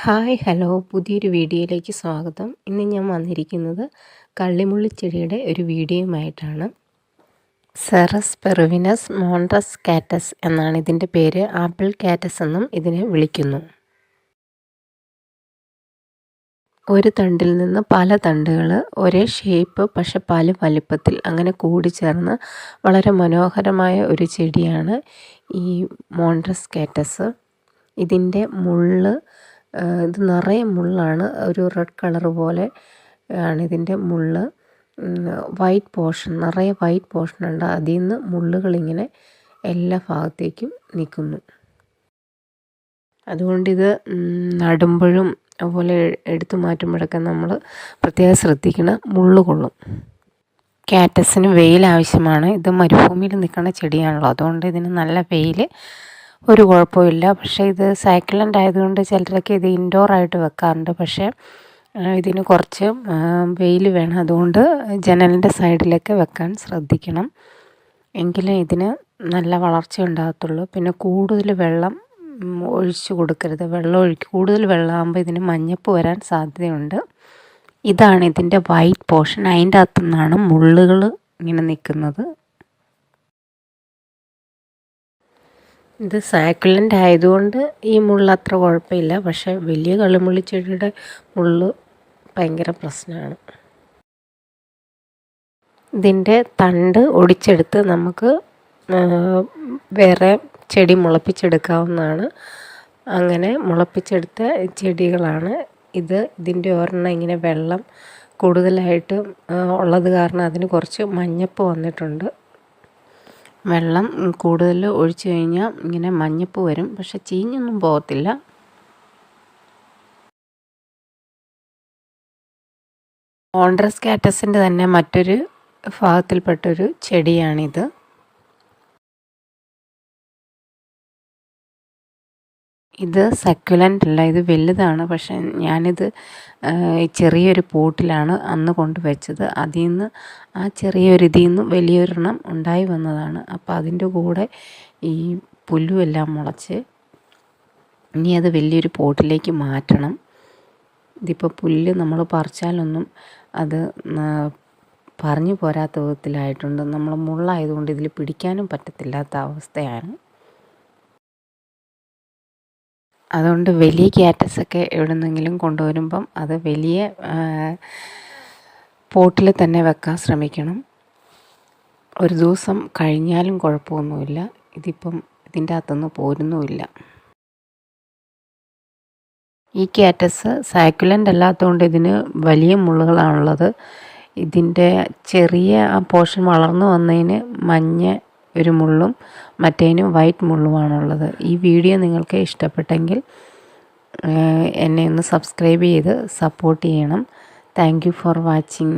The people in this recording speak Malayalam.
ഹലോ പുതിയൊരു വീഡിയോയിലേക്ക് സ്വാഗതം. ഇന്ന് ഞാൻ വന്നിരിക്കുന്നത് കള്ളിമുള്ളിച്ചെടിയുടെ ഒരു വീഡിയോയുമായിട്ടാണ്. സെറസ് പെറുവിനസ് മോൺട്രസ് കാറ്റസ് എന്നാണ് ഇതിൻ്റെ പേര്. ആപ്പിൾ കാറ്റസ് എന്നും ഇതിനെ വിളിക്കുന്നു. ഒരു തണ്ടിൽ നിന്ന് പല തണ്ടുകൾ ഒരേ ഷേപ്പ് പക്ഷെ പല വലിപ്പത്തിൽ അങ്ങനെ കൂടിച്ചേർന്ന് വളരെ മനോഹരമായ ഒരു ചെടിയാണ് ഈ മോൺട്രസ് കാറ്റസ്. ഇതിൻ്റെ മുള്ള് ഇത് നിറയെ മുള്ളാണ്. ഒരു റെഡ് കളർ പോലെ ആണ് ഇതിൻ്റെ മുള്ള്. വൈറ്റ് പോർഷൻ, നിറയെ വൈറ്റ് പോർഷൻ ഉണ്ട്. അതിൽ നിന്ന് മുള്ളുകളിങ്ങനെ എല്ലാ ഭാഗത്തേക്കും നിൽക്കുന്നു. അതുകൊണ്ടിത് നടുമ്പോഴും അതുപോലെ എടുത്തു മാറ്റുമ്പോഴൊക്കെ നമ്മൾ പ്രത്യേകം ശ്രദ്ധിക്കണം, മുള്ളു കൊള്ളും. കാറ്റസിന് വെയിൽ ആവശ്യമാണ്. ഇത് മരുഭൂമിയിൽ നിൽക്കുന്ന ചെടിയാണല്ലോ, അതുകൊണ്ട് ഇതിന് നല്ല വെയിൽ ഒരു കുഴപ്പമില്ല. പക്ഷേ ഇത് സൈക്ലൻ്റ് ആയതുകൊണ്ട് ചിലരൊക്കെ ഇത് ഇൻഡോറായിട്ട് വെക്കാറുണ്ട്. പക്ഷേ ഇതിന് കുറച്ച് വെയിൽ വേണം. അതുകൊണ്ട് ജനലിൻ്റെ സൈഡിലൊക്കെ വെക്കാൻ ശ്രദ്ധിക്കണം, എങ്കിലേ ഇതിന് നല്ല വളർച്ച ഉണ്ടാകത്തുള്ളൂ. പിന്നെ കൂടുതൽ വെള്ളം ഒഴിച്ചു കൊടുക്കരുത്. കൂടുതൽ വെള്ളമാകുമ്പോൾ ഇതിന് മഞ്ഞപ്പ് വരാൻ സാധ്യതയുണ്ട്. ഇതാണ് ഇതിൻ്റെ വൈറ്റ് പോർഷൻ. അതിൻ്റെ അകത്തു നിന്നാണ് മുള്ളുകൾ ഇങ്ങനെ നിൽക്കുന്നത്. ഇത് സൈക്ലൻ്റ് ആയതുകൊണ്ട് ഈ മുള്ള അത്ര കുഴപ്പമില്ല. പക്ഷേ വലിയ കള്ളിമുള്ളിച്ചെടിയുടെ മുള്ള് ഭയങ്കര പ്രശ്നമാണ്. ഇതിൻ്റെ തണ്ട് ഒടിച്ചെടുത്ത് നമുക്ക് വേറെ ചെടി മുളപ്പിച്ചെടുക്കാവുന്നതാണ്. അങ്ങനെ മുളപ്പിച്ചെടുത്ത ചെടികളാണ് ഇത്. ഇതിൻ്റെ ഒരെണ്ണം ഇങ്ങനെ വെള്ളം കൂടുതലായിട്ട് ഉള്ളത് കാരണം അതിന് കുറച്ച് മഞ്ഞപ്പ് വന്നിട്ടുണ്ട്. വെള്ളം കൂടുതൽ ഒഴിച്ചു കഴിഞ്ഞാൽ ഇങ്ങനെ മഞ്ഞപ്പ് വരും, പക്ഷെ ചീഞ്ഞൊന്നും പോകത്തില്ല. മോൺട്രസ് കാറ്റസിൻ്റെ തന്നെ മറ്റൊരു ഭാഗത്തിൽപ്പെട്ടൊരു ചെടിയാണിത്. ഇത് സക്യുലൻ്റ് അല്ല, ഇത് വലുതാണ്. പക്ഷേ ഞാനിത് ചെറിയൊരു പോട്ടിലാണ് അന്ന് കൊണ്ടുവച്ചത്. അതിൽ നിന്ന് ആ ചെറിയൊരിതിൽ നിന്ന് വലിയൊരെണ്ണം ഉണ്ടായി വന്നതാണ്. അപ്പോൾ അതിൻ്റെ കൂടെ ഈ പുല്ലുമെല്ലാം മുളച്ച് ഇനി അത് വലിയൊരു പോട്ടിലേക്ക് മാറ്റണം. ഇതിപ്പോൾ പുല്ല് നമ്മൾ പറിച്ചാലൊന്നും അത് പറഞ്ഞു പോരാത്ത വിധത്തിലായിട്ടുണ്ട്. നമ്മൾ മുള്ളായതുകൊണ്ട് ഇതിൽ പിടിക്കാനും പറ്റത്തില്ലാത്ത അവസ്ഥയാണ്. അതുകൊണ്ട് വലിയ കാറ്റസൊക്കെ എവിടെ നിന്നെങ്കിലും കൊണ്ടുവരുമ്പം അത് വലിയ പോട്ടിൽ തന്നെ വെക്കാൻ ശ്രമിക്കണം. ഒരു ദിവസം കഴിഞ്ഞാലും കുഴപ്പമൊന്നുമില്ല. ഇതിപ്പം ഇതിൻ്റെ അകത്തുനിന്ന് പോരുന്നുമില്ല. ഈ കാറ്റസ് സൈക്യുലൻ്റ് അല്ലാത്തതുകൊണ്ട് ഇതിന് വലിയ മുള്ളുകളാണുള്ളത്. ഇതിൻ്റെ ചെറിയ ആ പോർഷൻ വളർന്നു വന്നതിന് മഞ്ഞ ഒരു മുള്ളും മറ്റേതിന് വൈറ്റ് മുള്ളുമാണുള്ളത്. ഈ വീഡിയോ നിങ്ങൾക്ക് ഇഷ്ടപ്പെട്ടെങ്കിൽ എന്നെ ഒന്ന് സബ്സ്ക്രൈബ് ചെയ്ത് സപ്പോർട്ട് ചെയ്യണം. Thank you for watching.